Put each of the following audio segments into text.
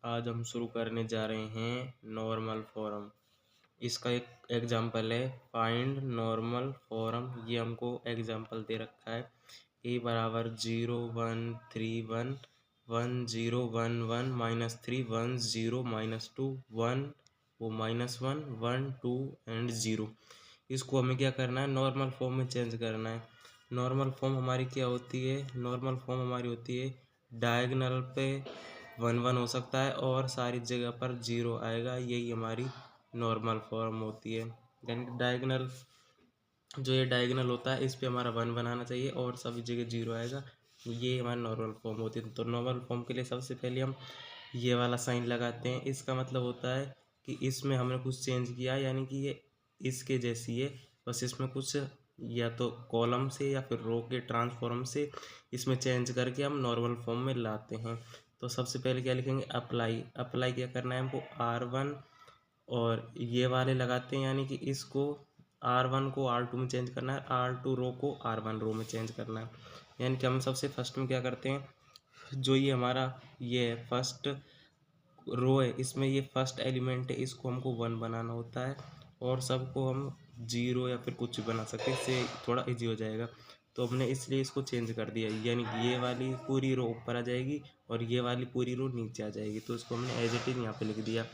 आज हम शुरू करने जा रहे हैं नॉर्मल फॉर्म। इसका एक एग्जांपल है फाइंड नॉर्मल फॉर्म। ये हमको एग्जांपल दे रखा है a बराबर 0 1 3 1 1 0 1 1 -3 1 0 -2 1 वो -1 1 2 एंड 0। इसको हमें क्या करना है, नॉर्मल फॉर्म में चेंज करना है। नॉर्मल फॉर्म हमारी क्या होती है, नॉर्मल फॉर्म हमारी होती है डायगोनल पे 1 1 हो सकता है और सारी जगह पर 0 आएगा। यही हमारी नॉर्मल फॉर्म होती है। यानी कि डायगोनल, जो ये डायगोनल होता है इस पे हमारा 1 बनाना चाहिए और सभी जगह 0 आएगा। ये हमारी नॉर्मल फॉर्म होती है। तो नॉर्मल फॉर्म के लिए सबसे पहले हम ये वाला साइन लगाते हैं। इसका मतलब होता है कि इसमें हमने कुछ चेंज किया, यानी कि ये इसके जैसी है, बस इसमें कुछ या तो कॉलम से या फिर रो के ट्रांसफॉर्म से इसमें चेंज करके हम नॉर्मल फॉर्म में लाते हैं। तो सबसे पहले क्या लिखेंगे, अप्लाई। अप्लाई क्या करना है हमको, R1 और ये वाले लगाते हैं, यानी कि इसको R1 को R2 में चेंज करना है, R2 रो को R1 रो में चेंज करना है। यानी कि हम सबसे फर्स्ट में क्या करते हैं, जो ये हमारा ये फर्स्ट रो है इसमें ये फर्स्ट एलिमेंट है, इसको हमको 1 बनाना होता है और सबको हम 0 या फिर कुछ भी बना सकते हैं, इससे थोड़ा इजी हो जाएगा। तो हमने इसलिए इसको चेंज कर दिया, यानी कि ये वाली पूरी रो ऊपर आ जाएगी और ये वाली पूरी रो नीचे आ जाएगी। तो इसको हमने एज इट इज यहाँ पे लिख दिया।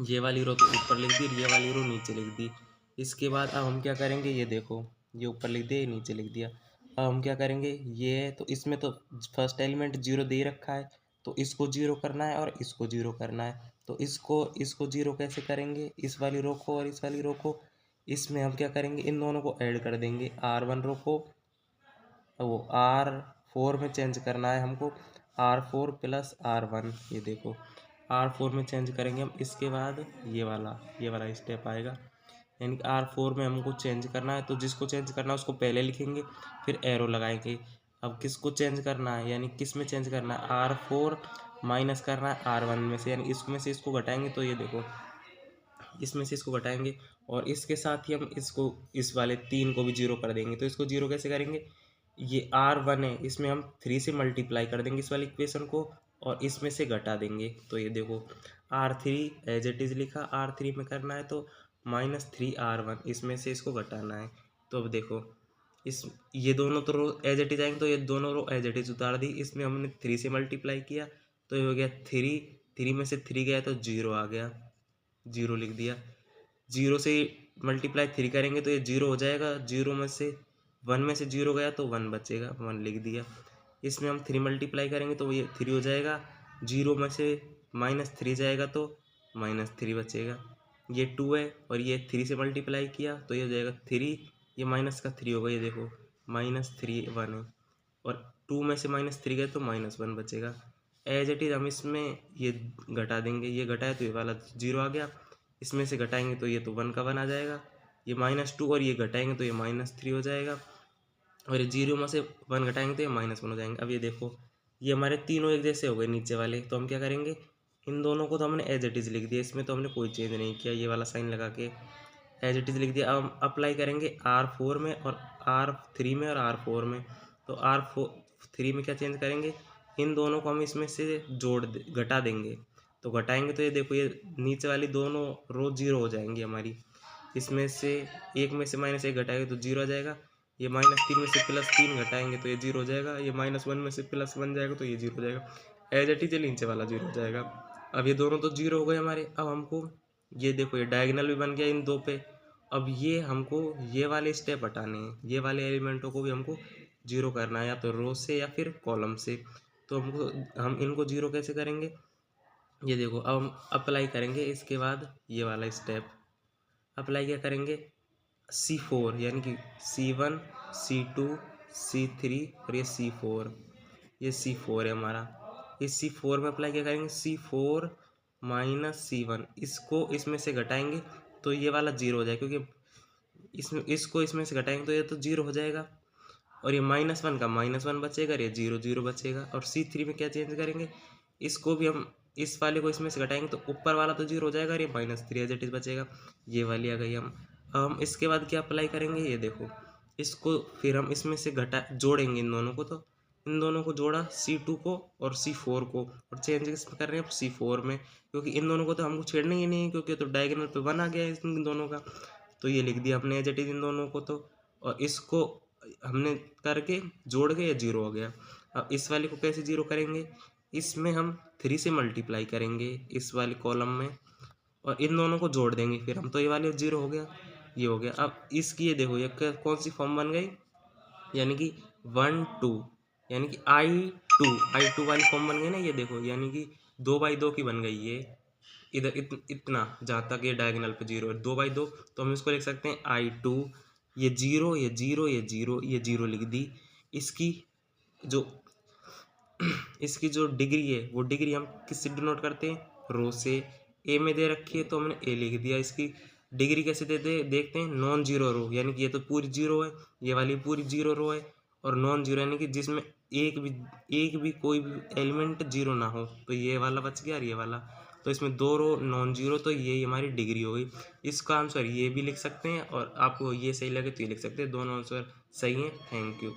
ये वाली रो तो ऊपर लिख दी, ये वाली रो नीचे लिख दी। इसके बाद अब हम क्या करेंगे, ये देखो ये ऊपर लिख दिया, ये नीचे लिख दिया। अब हम क्या करेंगे, ये तो इसमें तो फर्स्ट एलिमेंट 0 दे रखा है, तो इसको 0 करना है और इसको 0 करना है। तो इसको 0 कैसे करेंगे, इस वाली रो को और इस वाली रो को, इसमें हम क्या करेंगे, इन दोनों को ऐड कर देंगे। R1 रो को वो R4 में चेंज करना है हमको, R4 प्लस R1। ये देखो R4 में चेंज करेंगे हम। इसके बाद ये वाला स्टेप आएगा, यानी कि R4 में हमको चेंज करना है। तो जिसको चेंज करना है उसको पहले लिखेंगे, फिर एरो लगाएंगे। अब किसको चेंज करना है, यानी किस में चेंज करना है, R4 माइनस करना है R1 में से, यानी इसमें से इसको घटाएंगे। तो ये देखो इसमें से इसको घटाएंगे और इसके साथ ही हम इसको इस वाले 3 को भी 0 कर देंगे। तो इसको 0 कैसे करेंगे, ये R1 है, इसमें हम 3 से मल्टीप्लाई कर देंगे इस वाली इक्वेशन को और इसमें से घटा देंगे। तो ये देखो R3 एज इट इज लिखा, R3 में करना है तो -3R1, इसमें से इसको घटाना है। तो अब देखो इस ये दोनों तो रो एज इट इज आएंगे, तो ये दोनों रो एज इट इज उतार दी। इसमें हमने 3 से मल्टीप्लाई किया तो ये हो गया 3, 3 में से 3 गया तो 0 आ गया, 0 लिख दिया। 0 से मल्टीप्लाई 3 करेंगे तो ये 0 हो जाएगा, 0 में से 1 में से 0 गया तो 1 बचेगा, 1 लिख दिया। इसमें हम 3 मल्टीप्लाई करेंगे तो ये 3 हो जाएगा, 0 में से -3 जाएगा तो -3 बचेगा। ये 2 है और ये 3 से मल्टीप्लाई किया तो ये हो जाएगा 3, ये माइनस का 3 होगा, ये देखो -3 1 है और 2 में से -3 गए तो -1 बचेगा। एज इट इज हम इसमें ये घटा देंगे, ये घटाए तो ये वाला 0 आ गया, इसमें से घटाएंगे तो ये तो 1 का 1 आ जाएगा, ये -2 और ये घटाएंगे तो ये -3 हो जाएगा और ये 0 में से 1 घटाएंगे तो ये -1 हो जाएंगे। अब ये देखो ये हमारे तीनों एक जैसे हो गए नीचे वाले। तो हम क्या करेंगे, इन दोनों को तो हमने एज इट इज लिख दिया, इसमें तो हमने कोई चेंज नहीं किया, ये वाला साइन लगा के एज इट इज लिख दिया। अब हम अप्लाई करेंगे R4 में और R3 में और R4 में। तो R3 में क्या चेंज करेंगे, इन दोनों को हम इसमें से घटा देंगे। तो घटाएंगे तो ये देखो ये नीचे वाली दोनों रो 0 हो जाएंगी हमारी। इसमें से एक में से -1 घटाएंगे तो 0 आ जाएगा, ये -3 में से +3 घटाएंगे तो ये 0 हो जाएगा, ये -1 में से +1 जाएगा तो ये 0 हो जाएगा। एज इट इज नीचे वाला 0 हो जाएगा। अब ये दोनों तो 0 हो गए हमारे। अब हमको ये देखो ये डायगोनल भी बन गया इन दो पे। अब ये हमको ये वाले स्टेप हटाने हैं, ये वाले एलिमेंटों को भी हमको 0 करना है, या तो रो से या फिर कॉलम से। तो हम इनको 0 कैसे करेंगे, ये देखो अब हम अप्लाई करेंगे। इसके बाद ये वाला स्टेप अप्लाई क्या करेंगे, C4 यानी कि C1 C2 C3 और ये C4, ये C4 है हमारा। इस C4 में अप्लाई क्या करेंगे, C4 -C1, इसको इसमें से घटाएंगे तो ये वाला 0 हो जाएगा, क्योंकि इसको इसमें से घटाएंगे तो ये तो 0 हो जाएगा और ये -1 का -1 बचेगा और ये 0 0 बचेगा। और C3 में क्या चेंज करेंगे, इसको भी हम इस वाले को इसमें से घटाएंगे तो ऊपर वाला तो 0 हो जाएगा और ये -3 एज इट इज बचेगा। ये वाली आ गई। हम इसके बाद क्या अप्लाई करेंगे, ये देखो इसको फिर हम इसमें से घटा जोड़ेंगे इन दोनों को। तो इन दोनों को जोड़ा C2 को और C4 को, और चेंज किसमें कर रहे हैं C4 में, क्योंकि इन दोनों को तो हमको छेड़ना ही नहीं है, क्योंकि तो डायगोनल पे 1 आ गया है इन दोनों का। तो ये लिख दिया हमने एज इट इज इन दोनों को तो, और इसको हमने करके जोड़ के ये 0 हो गया। अब इस वाले को कैसे 0 करेंगे, इसमें हम 3 से मल्टीप्लाई करेंगे इस वाले कॉलम में, और इन दोनों को जोड़ देंगे फिर हम, तो ये वाले 0 हो गया, ये हो गया। अब इसकी ये देखो ये कौन सी फॉर्म बन गई, यानी कि 1 2, यानी कि I2 वाली फॉर्म बन गई ना, ये देखो, यानी कि 2/2 की बन गई ये, इधर इतना जहाँ तक ये डायगोनल पे 0 है 2/2, तो हम इसको लिख सकते हैं I2, ये 0 ये 0 ये 0 ये 0 लिख दी। इसकी जो इसकी जो डिग्री है वो डिग्री हम किससे डिनोट करते हैं, रो से। ए में दे रखी है तो हमने ए लिख दिया। इसकी डिग्री कैसे देते देखते हैं, नॉन जीरो रो, यानी कि ये तो पूरी 0 है, ये वाली पूरी 0 रो है, और नॉन जीरो यानी कि जिसमें एक भी कोई भी एलिमेंट 0 ना हो, तो ये वाला बच गया और ये वाला, तो इसमें 2 रो नॉन जीरो, तो ये हमारी डिग्री हो गई। इसका आंसर ये भी लिख सकते हैं, और आपको ये सही लगे तो ये लिख सकते हैं, दोनों आंसर सही हैं। Thank you.